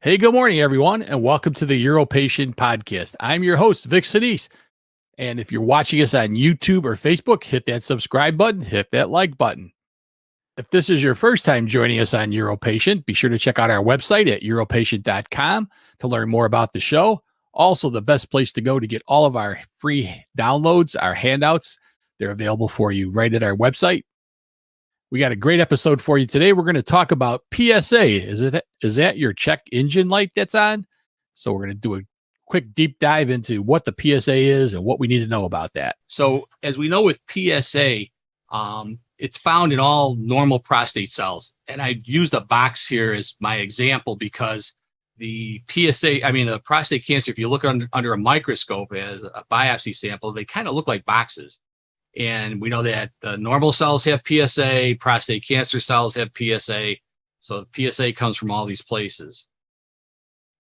Hey, good morning, everyone, and welcome to the UroPatient podcast. I'm your host, Vic Sinise. And if you're watching us on YouTube or Facebook, hit that subscribe button, hit that like button. If this is your first time joining us on UroPatient, be sure to check out our website at UroPatient.com to learn more about the show. Also, the best place to go to get all of our free downloads, our handouts, they're available for you right at our website. We got a great episode for you today. We're going to talk about PSA. Is that your check engine light that's on? So we're going to do a quick deep dive into what the PSA is and what we need to know about that. So as we know with PSA, it's found in all normal prostate cells. And I used a box here as my example because the prostate cancer, if you look under a microscope as a biopsy sample, they kind of look like boxes. And we know that normal cells have PSA, prostate cancer cells have PSA. So PSA comes from all these places.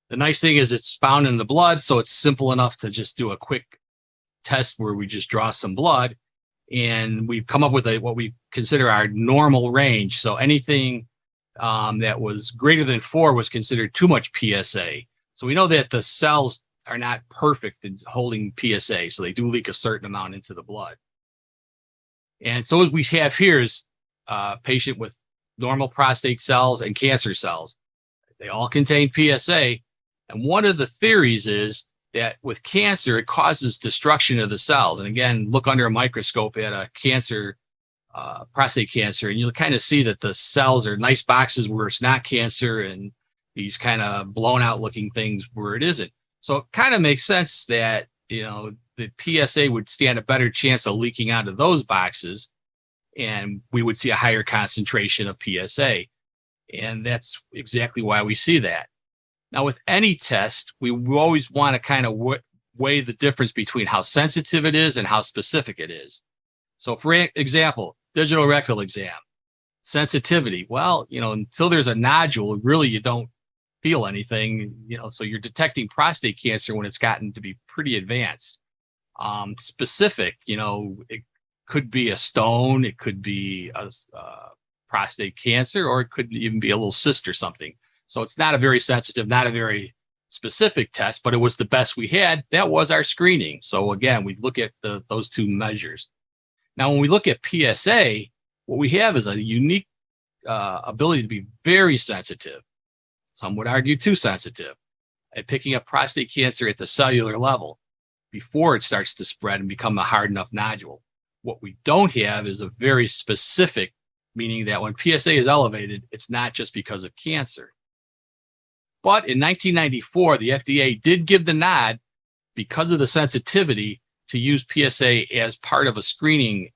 The nice thing is it's found in the blood, so it's simple enough to just do a quick test where we just draw some blood. And we've come up with what we consider our normal range. So anything that was greater than 4 was considered too much PSA. So we know that the cells are not perfect in holding PSA, so they do leak a certain amount into the blood. And so what we have here is a patient with normal prostate cells and cancer cells. They all contain PSA. And one of the theories is that with cancer, it causes destruction of the cells. And again, look under a microscope at a cancer, prostate cancer, and you'll kind of see that the cells are nice boxes where it's not cancer and these kind of blown out looking things where it isn't. So it kind of makes sense that, the PSA would stand a better chance of leaking out of those boxes, and we would see a higher concentration of PSA. And that's exactly why we see that. Now, with any test, we always want to kind of weigh the difference between how sensitive it is and how specific it is. So, for example, digital rectal exam, sensitivity. Well, until there's a nodule, really, you don't feel anything, so you're detecting prostate cancer when it's gotten to be pretty advanced. Specific, it could be a stone, it could be a prostate cancer, or it could even be a little cyst or something. So it's not a very sensitive, not a very specific test, but it was the best we had. That was our screening. So again, we look at those two measures. Now, when we look at PSA, what we have is a unique ability to be very sensitive. Some would argue too sensitive at picking up prostate cancer at the cellular level before it starts to spread and become a hard enough nodule. What we don't have is a very specific, meaning that when PSA is elevated, it's not just because of cancer. But in 1994, the FDA did give the nod because of the sensitivity to use PSA as part of a screening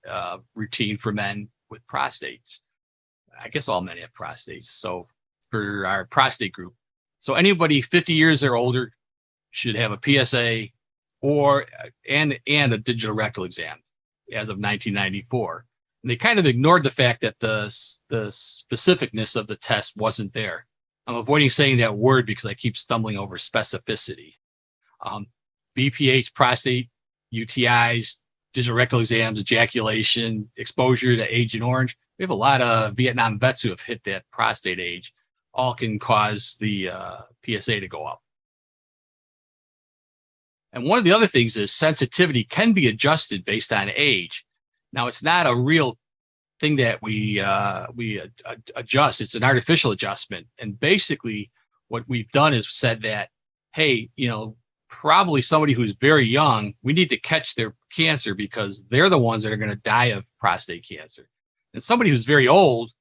routine for men with prostates. I guess all men have prostates. So for our prostate group. So anybody 50 years or older should have a PSA and a digital rectal exam as of 1994. And they kind of ignored the fact that the specificness of the test wasn't there. I'm avoiding saying that word because I keep stumbling over specificity. BPH, prostate, UTIs, digital rectal exams, ejaculation, exposure to Agent Orange. We have a lot of Vietnam vets who have hit that prostate age. All can cause the PSA to go up. And one of the other things is sensitivity can be adjusted based on age. Now, it's not a real thing that we adjust. It's an artificial adjustment. And basically what we've done is said that, hey, probably somebody who's very young, we need to catch their cancer because they're the ones that are going to die of prostate cancer. And somebody who's very old,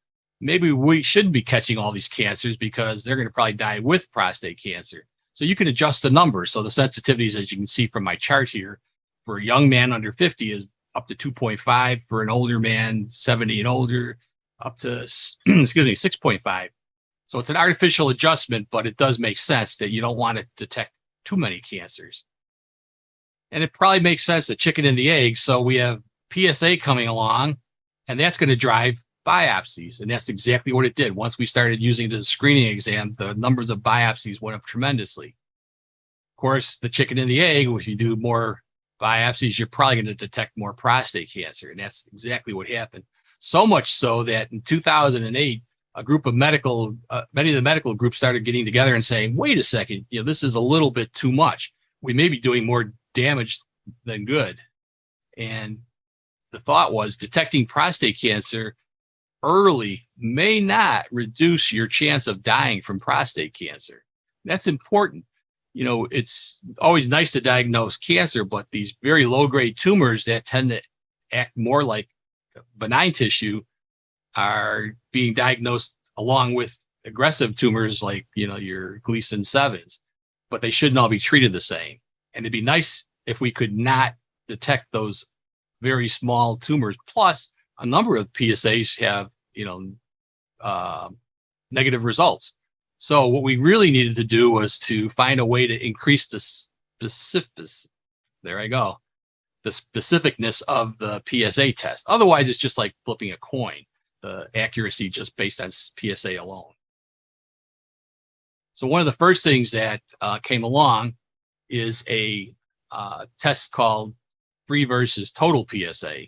maybe we shouldn't be catching all these cancers because they're going to probably die with prostate cancer. So you can adjust the numbers. So the sensitivities, as you can see from my chart here, for a young man under 50 is up to 2.5. For an older man, 70 and older, up to, 6.5. So it's an artificial adjustment, but it does make sense that you don't want to detect too many cancers. And it probably makes sense, the chicken and the egg. So we have PSA coming along, and that's going to drive biopsies. And that's exactly what it did. Once we started using it as a screening exam, the numbers of biopsies went up tremendously. Of course, the chicken and the egg, if you do more biopsies, you're probably going to detect more prostate cancer. And that's exactly what happened. So much so that in 2008, a group of many of the medical groups started getting together and saying, wait a second, this is a little bit too much. We may be doing more damage than good. And the thought was detecting prostate cancer early may not reduce your chance of dying from prostate cancer. That's important. It's always nice to diagnose cancer, but these very low grade tumors that tend to act more like benign tissue are being diagnosed along with aggressive tumors like, your Gleason 7s, but they shouldn't all be treated the same. And it'd be nice if we could not detect those very small tumors. Plus, a number of PSAs have, negative results. So what we really needed to do was to find a way to increase the specificness of the PSA test. Otherwise, it's just like flipping a coin, the accuracy just based on PSA alone. So one of the first things that came along is a test called free versus total PSA.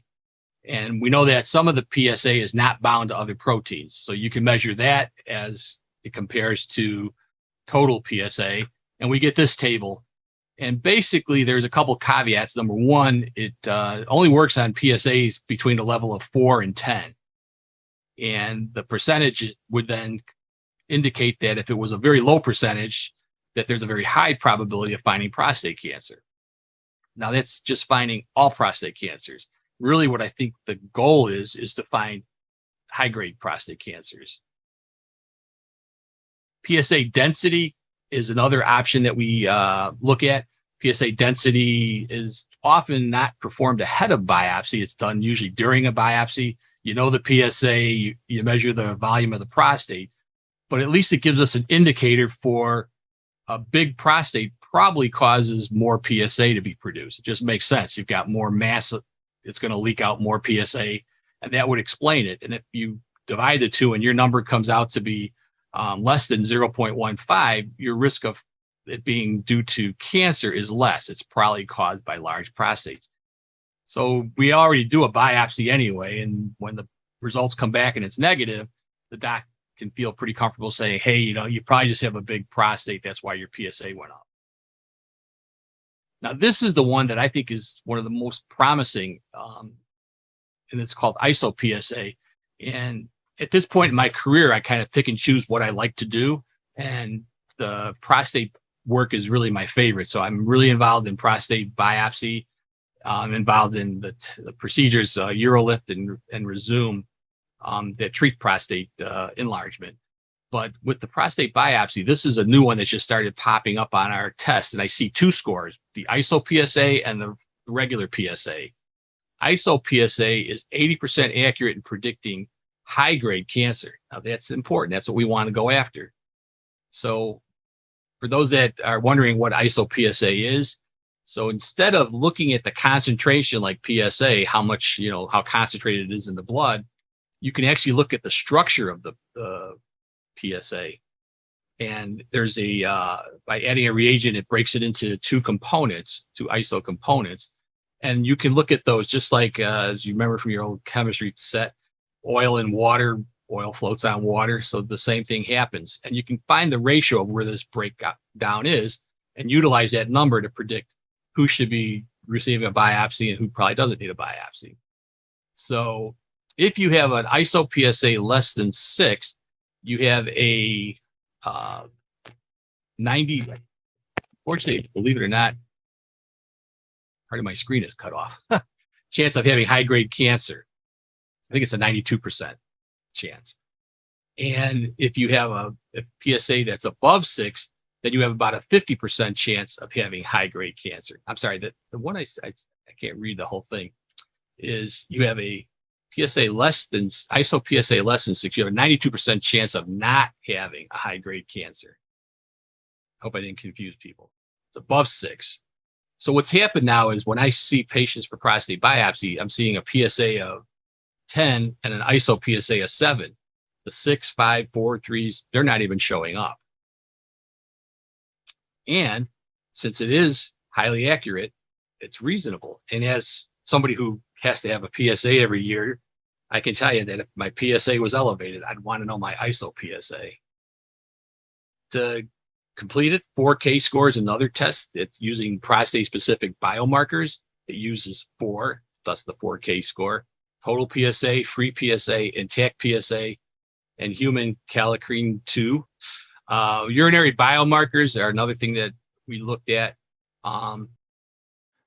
And we know that some of the PSA is not bound to other proteins. So you can measure that as it compares to total PSA. And we get this table. And basically, there's a couple caveats. Number one, it only works on PSAs between a level of 4 and 10. And the percentage would then indicate that if it was a very low percentage, that there's a very high probability of finding prostate cancer. Now, that's just finding all prostate cancers. Really, what I think the goal is to find high-grade prostate cancers. PSA density is another option that we look at. PSA density is often not performed ahead of biopsy. It's done usually during a biopsy. The PSA, you measure the volume of the prostate, but at least it gives us an indicator for a big prostate probably causes more PSA to be produced. It just makes sense. You've got more mass. It's going to leak out more PSA, and that would explain it. And if you divide the two and your number comes out to be less than 0.15, your risk of it being due to cancer is less. It's probably caused by large prostates. So we already do a biopsy anyway, and when the results come back and it's negative, the doc can feel pretty comfortable saying, hey, you probably just have a big prostate. That's why your PSA went up. Now, this is the one that I think is one of the most promising, and it's called ISO-PSA. And at this point in my career, I kind of pick and choose what I like to do, and the prostate work is really my favorite. So I'm really involved in prostate biopsy. I'm involved in the procedures, UroLift and Resume that treat prostate enlargement. But with the prostate biopsy, this is a new one that just started popping up on our test. And I see two scores, the ISO-PSA and the regular PSA. ISO-PSA is 80% accurate in predicting high-grade cancer. Now, that's important. That's what we want to go after. So for those that are wondering what ISO-PSA is, so instead of looking at the concentration like PSA, how much, how concentrated it is in the blood, you can actually look at the structure of the PSA. And there's by adding a reagent, it breaks it into two ISO components. And you can look at those just like, as you remember from your old chemistry set, oil and water, oil floats on water. So the same thing happens. And you can find the ratio of where this breakdown is and utilize that number to predict who should be receiving a biopsy and who probably doesn't need a biopsy. So if you have an ISO-PSA less than 6, you have a 90, fortunately, believe it or not, part of my screen is cut off, chance of having high-grade cancer. I think it's a 92% chance. And if you have a PSA that's above 6, then you have about a 50% chance of having high-grade cancer. I'm sorry, the one I can't read the whole thing, is you have a ISO-PSA less than 6, you have a 92% chance of not having a high-grade cancer. I hope I didn't confuse people. It's above 6. So what's happened now is when I see patients for prostate biopsy, I'm seeing a PSA of 10 and an ISO-PSA of 7. The 6, 5, 4, 3s, they're not even showing up. And since it is highly accurate, it's reasonable. And as somebody who has to have a PSA every year, I can tell you that if my PSA was elevated, I'd want to know my ISO PSA. To complete it, 4K score is another test. It's using prostate-specific biomarkers. It uses 4, thus the 4K score. Total PSA, free PSA, intact PSA, and human kallikrein 2. Urinary biomarkers are another thing that we looked at.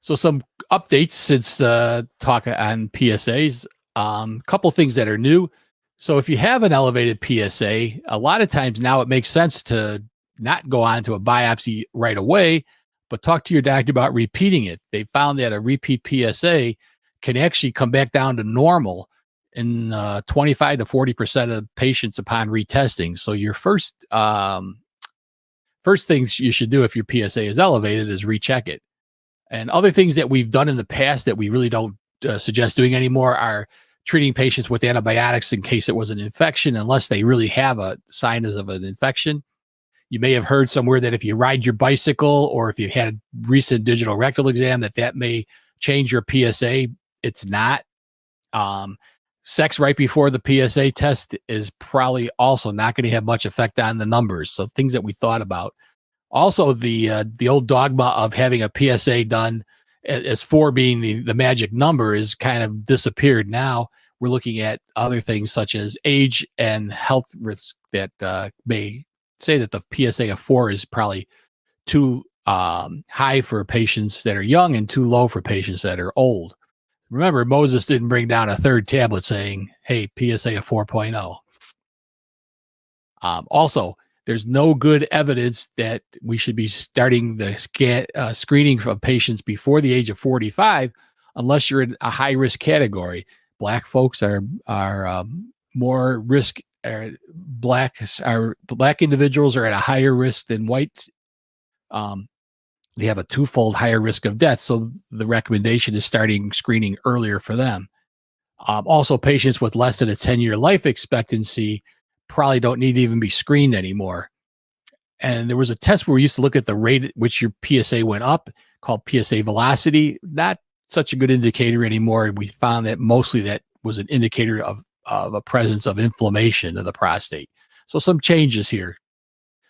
So some updates since talk on PSAs. Couple things that are new. So if you have an elevated PSA, a lot of times now it makes sense to not go on to a biopsy right away, but talk to your doctor about repeating it. They found that a repeat PSA can actually come back down to normal in 25 to 40% of patients upon retesting. So your first things you should do if your PSA is elevated is recheck it. And other things that we've done in the past that we really don't suggest doing anymore are treating patients with antibiotics in case it was an infection, unless they really have a sign of an infection. You may have heard somewhere that if you ride your bicycle or if you had a recent digital rectal exam, that may change your PSA. It's not. Sex right before the PSA test is probably also not going to have much effect on the numbers. So things that we thought about. Also, the old dogma of having a PSA done as 4 being the magic number is kind of disappeared. Now we're looking at other things such as age and health risks that may say that the PSA of 4 is probably too high for patients that are young and too low for patients that are old. Remember, Moses didn't bring down a third tablet saying, hey, PSA of 4.0. Also, there's no good evidence that we should be starting the screening of patients before the age of 45 unless you're in a high-risk category. Black folks are more risk. Black individuals are at a higher risk than white. They have a twofold higher risk of death. So the recommendation is starting screening earlier for them. Also, patients with less than a 10-year life expectancy probably don't need to even be screened anymore. And there was a test where we used to look at the rate at which your PSA went up called PSA velocity. Not such a good indicator anymore. We found that mostly that was an indicator of a presence of inflammation of the prostate. So some changes here.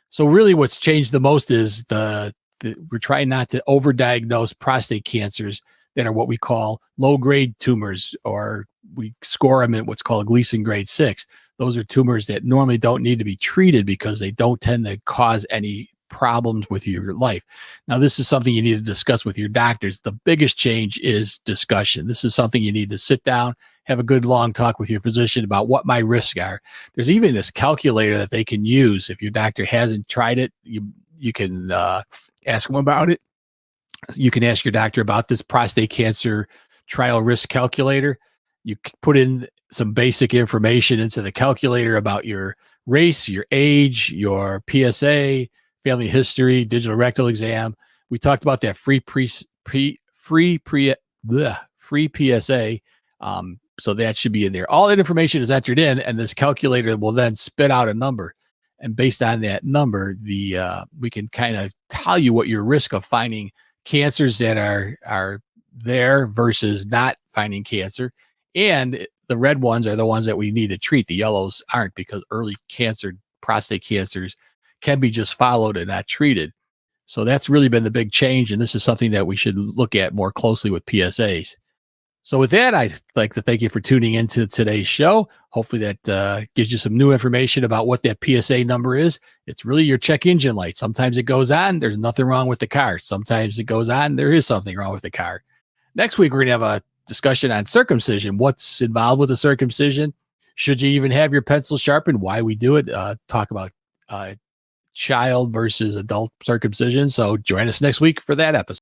So really what's changed the most is we're trying not to overdiagnose prostate cancers that are what we call low-grade tumors, or we score them at what's called Gleason grade 6. Those are tumors that normally don't need to be treated because they don't tend to cause any problems with your life. Now, this is something you need to discuss with your doctors. The biggest change is discussion. This is something you need to sit down, have a good long talk with your physician about what my risks are. There's even this calculator that they can use. If your doctor hasn't tried it, you can ask them about it. You can ask your doctor about this prostate cancer trial risk calculator. You put in some basic information into the calculator about your race, your age, your PSA, family history, digital rectal exam. We talked about that free PSA. So that should be in there. All that information is entered in, and this calculator will then spit out a number. And based on that number, we can kind of tell you what your risk of finding cancers that are there versus not finding cancer. And the red ones are the ones that we need to treat. The yellows aren't, because early prostate cancers can be just followed and not treated. So that's really been the big change. And this is something that we should look at more closely with PSAs. So with that, I'd like to thank you for tuning into today's show. Hopefully that gives you some new information about what that PSA number is. It's really your check engine light. Sometimes it goes on, there's nothing wrong with the car. Sometimes it goes on, there is something wrong with the car. Next week, we're going to have a discussion on circumcision. What's involved with the circumcision? Should you even have your pencil sharpened? Why we do it? Talk about child versus adult circumcision. So join us next week for that episode.